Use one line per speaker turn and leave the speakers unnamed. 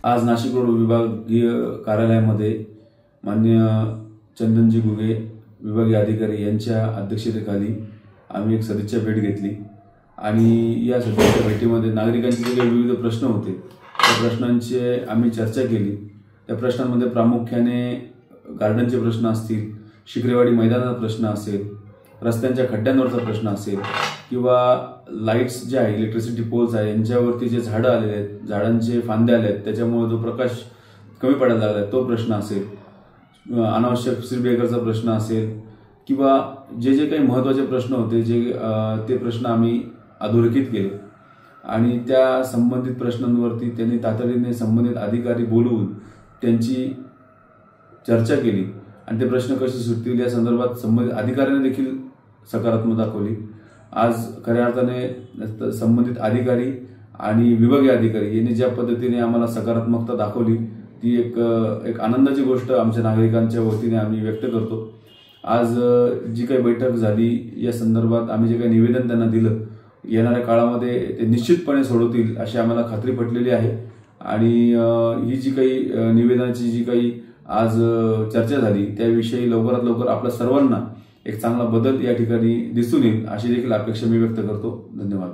आज नाशिक रोड विभागीय कार्यालयामध्ये माननीय चंदनजी गुगे विभागीय अधिकारी यांच्या अध्यक्षतेखाली आम्ही एक सदिच्छा भेट घेतली आणि या सदिच्छा भेटीमध्ये नागरिकांचे जे काही विविध प्रश्न होते त्या प्रश्नांची आम्ही चर्चा केली। त्या प्रश्नांमध्ये प्रामुख्याने गार्डनचे प्रश्न असतील, शिकरेवाडी मैदानाचा प्रश्न असेल, रस्त्यांच्या खड्ड्यांवरचा प्रश्न असेल किंवा लाईट्स जे आहे, इलेक्ट्रिसिटी पोल्स आहे यांच्यावरती जे झाडं आलेले आहेत, झाडांचे फांदे आले आहेत त्याच्यामुळे जो प्रकाश कमी पडायला लागला तो प्रश्न असेल, अनावश्यक स्पीड ब्रेकरचा प्रश्न असेल किंवा जे काही महत्त्वाचे प्रश्न होते ते प्रश्न आम्ही अधोरेखित केले आणि त्या संबंधित प्रश्नांवरती त्यांनी तातडीने संबंधित अधिकारी बोलवून त्यांची चर्चा केली आणि ते प्रश्न कसे सुटतील या संदर्भात संबंधित अधिकाऱ्यांनी देखील सकारात्मक दाखवली। आज खऱ्या अर्थाने संबंधित अधिकारी आणि विभागीय अधिकारी यांनी ज्या पद्धतीने आम्हाला सकारात्मकता दाखवली ती एक आनंदाची गोष्ट आमच्या नागरिकांच्या वतीने आम्ही व्यक्त करतो। आज जी काही बैठक झाली या संदर्भात आम्ही जे काही निवेदन त्यांना दिलं येणाऱ्या काळामध्ये ते निश्चितपणे सोडवतील अशी आम्हाला खात्री पटलेली आहे आणि ही जी काही निवेदनाची जी काही आज चर्चा झाली त्याविषयी लवकरात लवकर आपल्या सर्वांना एक चांगला बदल या ठिकाणी दिसून येईल अशी देखील अपेक्षा मी व्यक्त करतो। धन्यवाद।